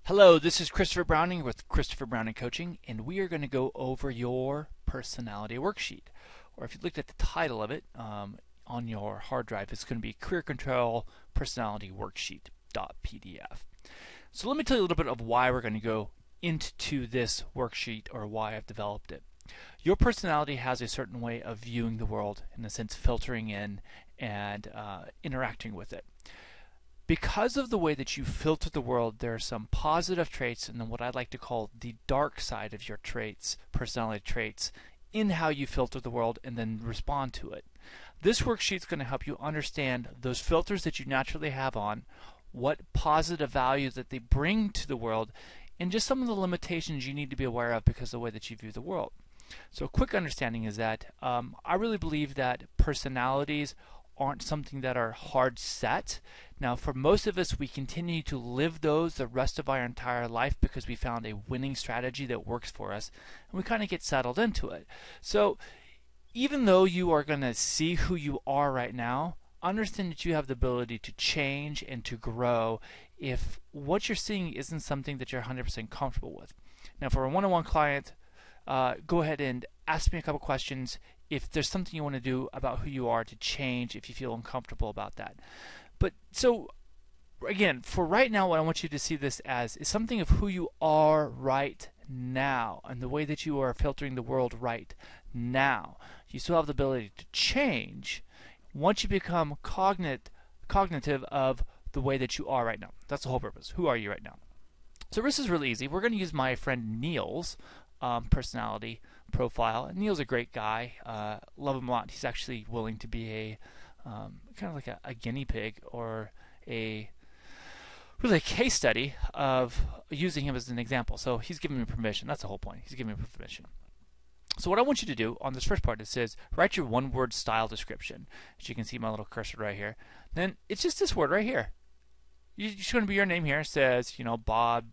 Hello, this is Christopher Browning with Christopher Browning Coaching, and we are going to go over your personality worksheet. Or if you looked at the title of it on your hard drive, it's going to be Career Control Personality Worksheet.pdf. So let me tell you a little bit of why we're going to go into this worksheet or why I've developed it. Your personality has a certain way of viewing the world, in a sense filtering in and interacting with it. Because of the way that you filter the world, there are some positive traits and then what I like to call the dark side of your traits, personality traits, in how you filter the world and then respond to it. This worksheet is going to help you understand those filters that you naturally have on, what positive values that they bring to the world, and just some of the limitations you need to be aware of because of the way that you view the world. So a quick understanding is that I really believe that personalities aren't something that are hard set. Now for most of us, we continue to live those the rest of our entire life because we found a winning strategy that works for us and we kind of get settled into it. So even though you are going to see who you are right now, understand that you have the ability to change and to grow if what you're seeing isn't something that you're 100% comfortable with. Now for a one-on-one client, go ahead and ask me a couple questions if there's something you want to do about who you are to change if you feel uncomfortable about that. But so again, for right now, what I want you to see this as is something of who you are right now and the way that you are filtering the world right now. You still have the ability to change once you become cognitive of the way that you are right now. That's the whole purpose. Who are you right now? So this is really easy. We're going to use my friend Neil's personality profile. And Neil's a great guy. Love him a lot. He's actually willing to be a kind of like a guinea pig or a case study of using him as an example. So he's giving me permission. That's the whole point. He's giving me permission. So what I want you to do on this first part, it says write your one-word style description. As you can see my little cursor right here. Then it's just this word right here. It's just going to be your name here. It says, Bob,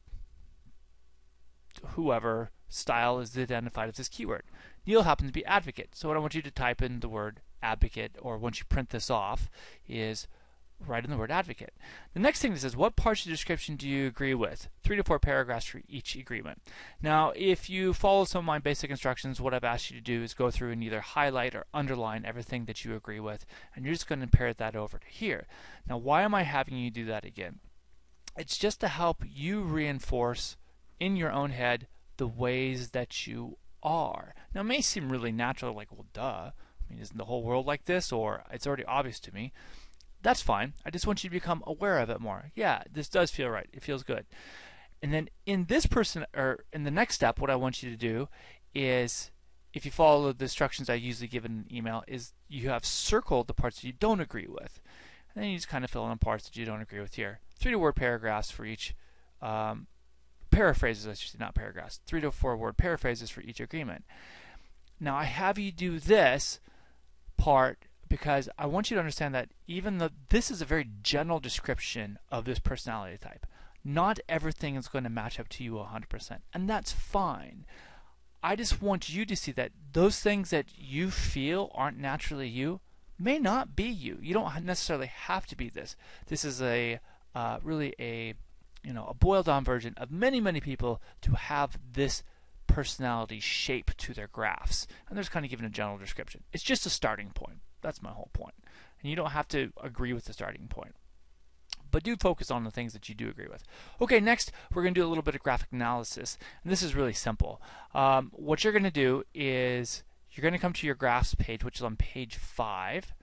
whoever. Style is identified as this keyword. Neil happens to be advocate. So what I want you to type in the word advocate, or once you print this off, is write in the word advocate. The next thing that says, what parts of the description do you agree with? 3 to 4 paragraphs for each agreement. Now, if you follow some of my basic instructions, what I've asked you to do is go through and either highlight or underline everything that you agree with, and you're just going to parrot that over to here. Now, why am I having you do that again? It's just to help you reinforce in your own head the ways that you are. Now it may seem really natural, like, well, duh. I mean, isn't the whole world like this? Or it's already obvious to me. That's fine. I just want you to become aware of it more. Yeah, this does feel right. It feels good. And then in this in the next step, what I want you to do is, if you follow the instructions I usually give in an email, is you have circled the parts that you don't agree with. And then you just kind of fill in the parts that you don't agree with here. 3 to 4 paragraphs for each paraphrases, I should say, not paragraphs. 3 to 4 word paraphrases for each agreement. Now I have you do this part because I want you to understand that even though this is a very general description of this personality type, not everything is going to match up to you 100%, and that's fine. I just want you to see that those things that you feel aren't naturally you may not be you. You don't necessarily have to be this. This is really a boiled down version of many people to have this personality shape to their graphs. And they're just kind of given a general description. It's just a starting point. That's my whole point. And you don't have to agree with the starting point. But do focus on the things that you do agree with. Okay, next we're going to do a little bit of graphic analysis. And this is really simple. What you're going to do is you're going to come to your graphs page, which is on page 5,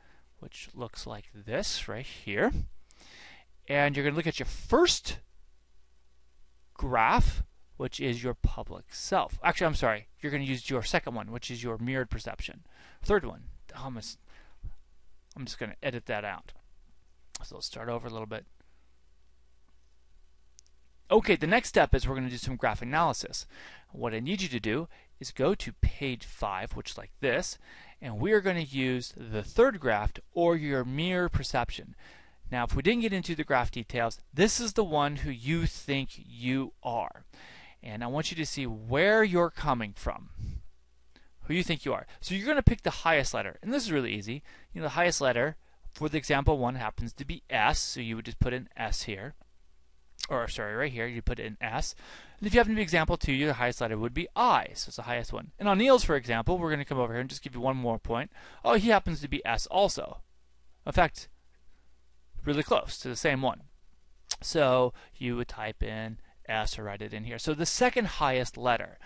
which looks like this right here. And you're going to look at your first graph, which is your public self. Actually, I'm sorry. You're going to use your second one, which is your mirrored perception. Third one, I'm just going to edit that out. So let's start over a little bit. Okay, the next step is we're going to do some graph analysis. What I need you to do is go to page 5, which is like this, and we are going to use the third graph, or your mirror perception. Now, if we didn't get into the graph details, this is the one who you think you are. And I want you to see where you're coming from, who you think you are. So you're going to pick the highest letter. And this is really easy. The highest letter for the example one happens to be S, so you would just put an S here. or sorry, right here, you put in S. And if you happen to be example 2, your highest letter would be I, so it's the highest one. And on Neil's, for example, we're going to come over here and just give you one more point. Oh, he happens to be S also. In fact, really close to the same one. So you would type in S or write it in here. So the second highest letter.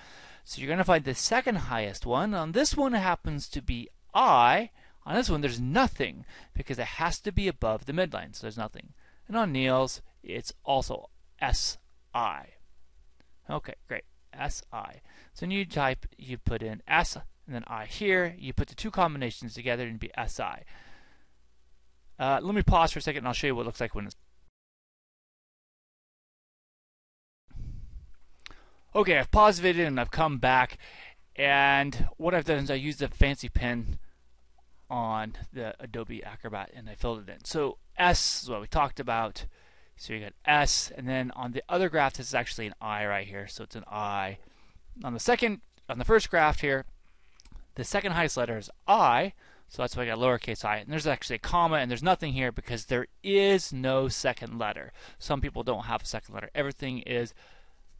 So you're going to find the second highest one. On this one, it happens to be I. On this one, there's nothing because it has to be above the midline, so there's nothing. And on Neil's, it's also SI. Okay, great. SI. So when you put in S and then I here, you put the two combinations together and it'd be SI. Let me pause for a second and I'll show you what it looks like when it's. Okay, I've paused the video and I've come back, and what I've done is I used a fancy pen on the Adobe Acrobat and I filled it in. So S is what we talked about. So you got S, and then on the other graph, this is actually an I right here, so it's an I. On the first graph here, the second highest letter is I, so that's why I got lowercase I. And there's actually a comma, and there's nothing here because there is no second letter. Some people don't have a second letter. Everything is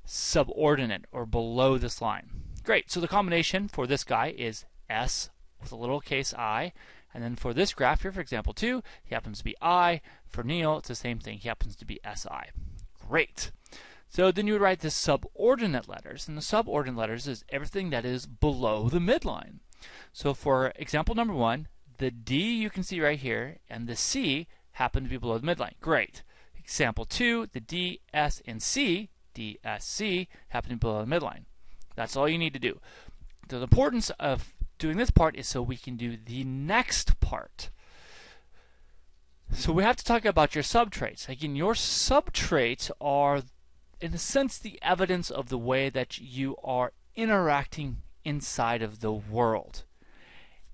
subordinate or below this line. Great. So the combination for this guy is S with a little case I. And then for this graph here, for example 2, he happens to be I. For Neil, it's the same thing. He happens to be SI. Great. So then you would write the subordinate letters. And the subordinate letters is everything that is below the midline. So for example number 1, the D you can see right here and the C happen to be below the midline. Great. Example 2, the D, S, and C, D, S, C, happen to be below the midline. That's all you need to do. The importance of doing this part is so we can do the next part. So we have to talk about your subtraits. Again, your subtraits are, in a sense, the evidence of the way that you are interacting inside of the world.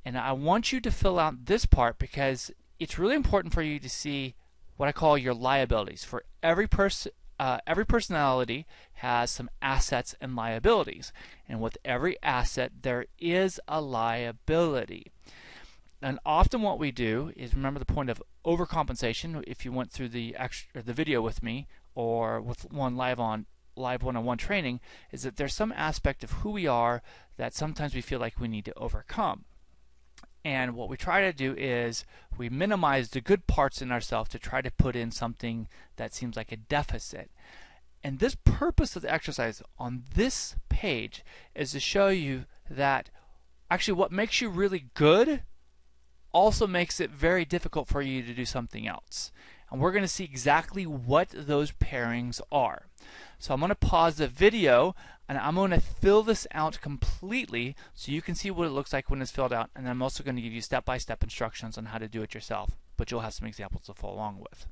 And I want you to fill out this part because it's really important for you to see what I call your liabilities. For every personality has some assets and liabilities, and with every asset there is a liability. And often what we do is, remember the point of overcompensation. If you went through the video with me or with live one-on-one training, is that there's some aspect of who we are that sometimes we feel like we need to overcome. And what we try to do is we minimize the good parts in ourselves to try to put in something that seems like a deficit. And this purpose of the exercise on this page is to show you that actually what makes you really good also makes it very difficult for you to do something else. And we're going to see exactly what those pairings are. So I'm going to pause the video and I'm going to fill this out completely so you can see what it looks like when it's filled out, and I'm also going to give you step-by-step instructions on how to do it yourself, but you'll have some examples to follow along with.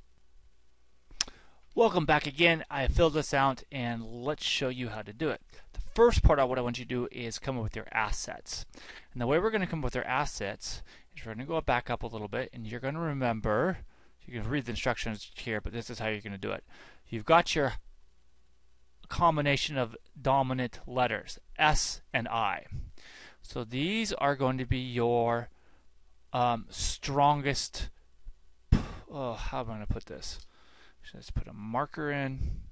Welcome back again. I filled this out and let's show you how to do it. The first part of what I want you to do is come up with your assets. And the way we're going to come up with our assets is we're going to go back up a little bit, and you're going to remember, you can read the instructions here, but this is how you're going to do it. You've got your combination of dominant letters, S and I. So these are going to be your strongest, how am I going to put this? Should I just put a marker in?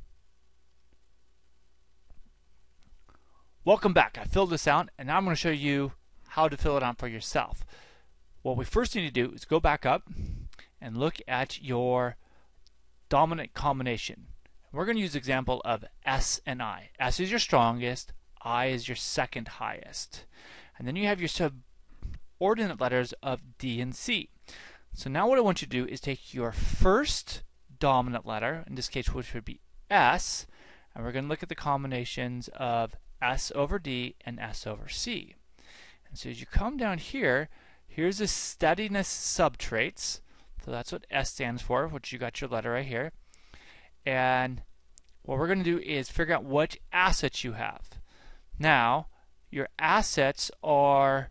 Welcome back. I filled this out, and now I'm going to show you how to fill it out for yourself. What we first need to do is go back up and look at your dominant combination. We're going to use the example of S and I. S is your strongest, I is your second highest. And then you have your subordinate letters of D and C. So now what I want you to do is take your first dominant letter, in this case which would be S, and we're going to look at the combinations of S over D and S over C. And so as you come down here, here's the steadiness subtraits. So that's what S stands for, which you got your letter right here. And what we're going to do is figure out which assets you have. Now, your assets are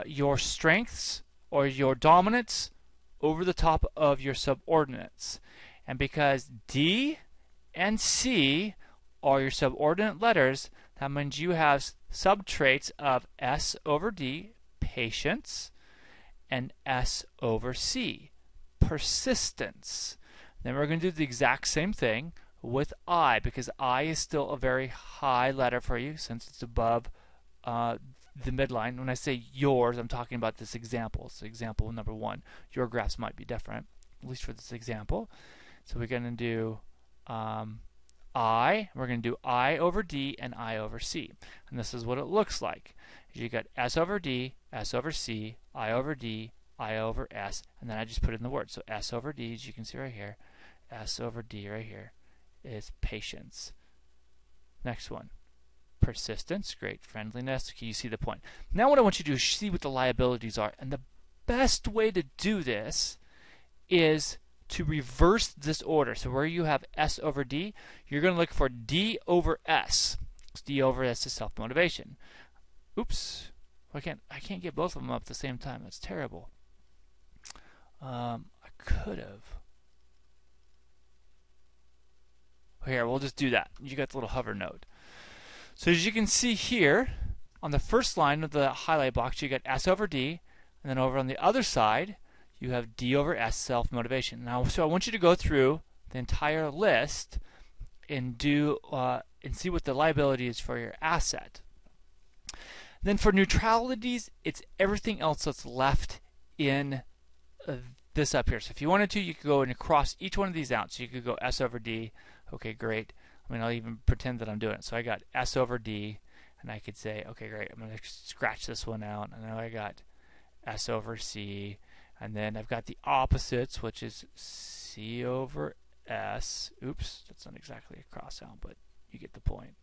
your strengths or your dominants over the top of your subordinates. And because D and C are your subordinate letters, that means you have subtraits of S over D, patience, and S over C, persistence. Then we're going to do the exact same thing with I, because I is still a very high letter for you since it's above the midline. When I say yours, I'm talking about this example. So example number 1. Your graphs might be different, at least for this example. So we're going to do I. We're going to do I over D and I over C. And this is what it looks like. You got S over D, S over C, I over D, I over S, and then I just put in the word. So S over D, as you can see right here, S over D right here is patience. Next one, persistence, great, friendliness. Okay, you see the point. Now what I want you to do is see what the liabilities are, and the best way to do this is to reverse this order. So where you have S over D, you're going to look for D over S. So D over S is self-motivation. Oops, I can't get both of them up at the same time. That's terrible. I could have. Here, we'll just do that. You got the little hover node. So as you can see here, on the first line of the highlight box, you got S over D, and then over on the other side, you have D over S, self-motivation. Now, so I want you to go through the entire list and do and see what the liability is for your asset. Then for neutralities, it's everything else that's left in this up here. So if you wanted to, you could go and cross each one of these out. So you could go S over D. Okay, great. I mean, I'll even pretend that I'm doing it. So I got S over D, and I could say, okay, great. I'm going to scratch this one out. And now I got S over C. And then I've got the opposites, which is C over S. Oops, that's not exactly a cross out, but you get the point.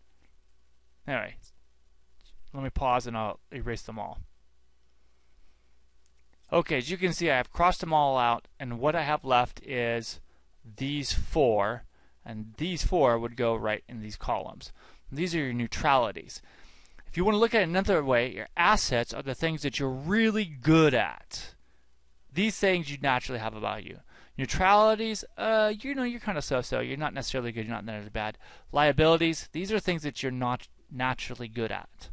Anyway, let me pause and I'll erase them all. Okay, as you can see, I have crossed them all out, and what I have left is these 4, and these 4 would go right in these columns. These are your neutralities. If you want to look at it another way, your assets are the things that you're really good at. These things you naturally have about you. Neutralities, you're kind of so-so. You're not necessarily good, you're not necessarily bad. Liabilities, these are things that you're not naturally good at.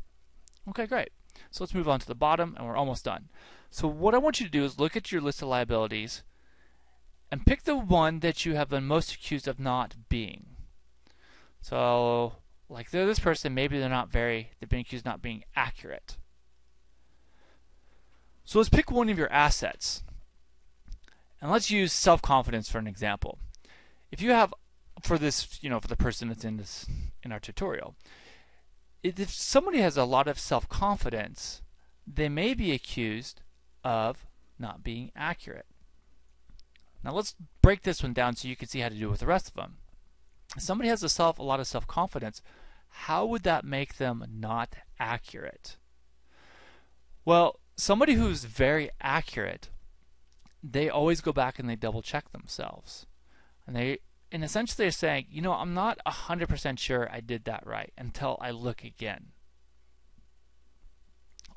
Okay, great. So let's move on to the bottom, and we're almost done. So what I want you to do is look at your list of liabilities and pick the one that you have been most accused of not being. So, like this person, maybe they've been accused of not being accurate. So let's pick one of your assets. And let's use self-confidence for an example. If you have, for this, for the person that's in our tutorial, if somebody has a lot of self-confidence, they may be accused of not being accurate. Now let's break this one down so you can see how to do it with the rest of them. If somebody has a lot of self-confidence, how would that make them not accurate? Well, somebody who's very accurate, they always go back and they double check themselves. And essentially they're saying, I'm not 100% sure I did that right until I look again.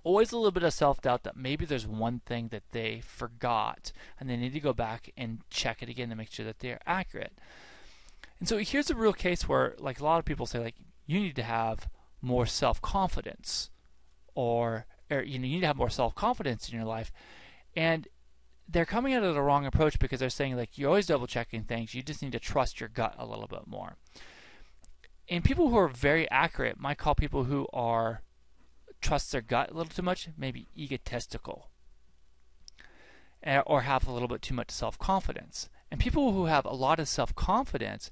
Always a little bit of self-doubt that maybe there's one thing that they forgot and they need to go back and check it again to make sure that they're accurate. And so here's a real case where, like, a lot of people say, like, you need to have more self-confidence, or you need to have more self-confidence in your life. And they're coming at it the wrong approach, because they're saying, like, you're always double checking things, you just need to trust your gut a little bit more. And people who are very accurate might call people who trust their gut a little too much, maybe egotistical, or have a little bit too much self-confidence. And people who have a lot of self-confidence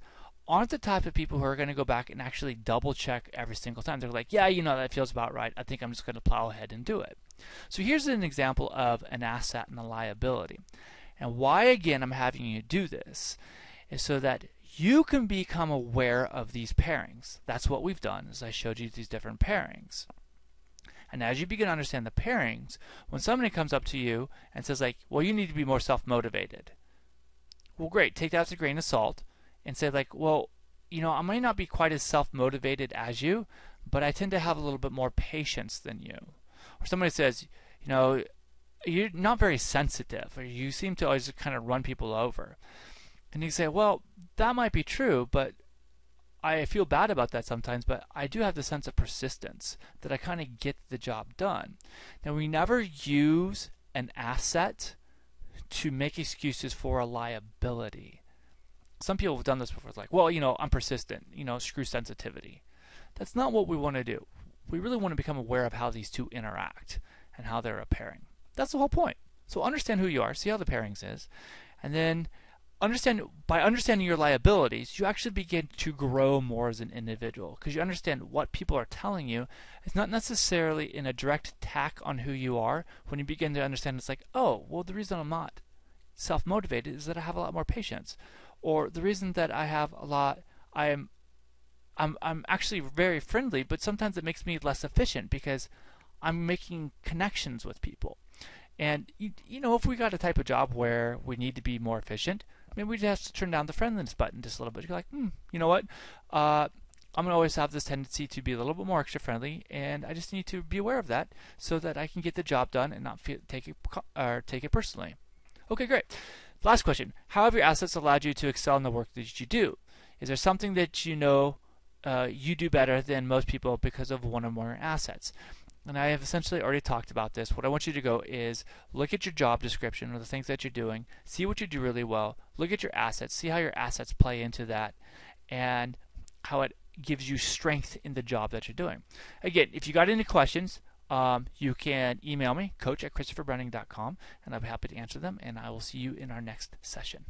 aren't the type of people who are going to go back and actually double check every single time. They're like, yeah, that feels about right. I think I'm just going to plow ahead and do it. So here's an example of an asset and a liability. And why, again, I'm having you do this is so that you can become aware of these pairings. That's what we've done, is I showed you these different pairings. And as you begin to understand the pairings, when somebody comes up to you and says, like, well, you need to be more self-motivated. Well, great, take that with a grain of salt and say, like, well, I might not be quite as self-motivated as you, but I tend to have a little bit more patience than you. Or somebody says, you're not very sensitive, or you seem to always kind of run people over. And you say, well, that might be true, but I feel bad about that sometimes, but I do have the sense of persistence that I kind of get the job done. Now, we never use an asset to make excuses for a liability. Some people have done this before. It's like, well, I'm persistent. Screw sensitivity. That's not what we want to do. We really want to become aware of how these two interact and how they're a pairing. That's the whole point. So understand who you are, see how the pairings is, and then by understanding your liabilities, you actually begin to grow more as an individual because you understand what people are telling you. It's not necessarily in a direct attack on who you are. When you begin to understand, it's like, oh, well, the reason I'm not self-motivated is that I have a lot more patience, or the reason that I'm actually very friendly, but sometimes it makes me less efficient because I'm making connections with people. And if we got a type of job where we need to be more efficient, maybe we just have to turn down the friendliness button just a little bit. You're like, you know what? I'm gonna always have this tendency to be a little bit more extra friendly, and I just need to be aware of that so that I can get the job done and not take it personally. Okay, great. Last question: how have your assets allowed you to excel in the work that you do? Is there something that you do better than most people because of one or more assets? And I have essentially already talked about this. What I want you to go is look at your job description or the things that you're doing, see what you do really well, look at your assets, see how your assets play into that, and how it gives you strength in the job that you're doing. Again, if you got any questions, you can email me, coach@christopherbrowning.com, and I'll be happy to answer them, and I will see you in our next session.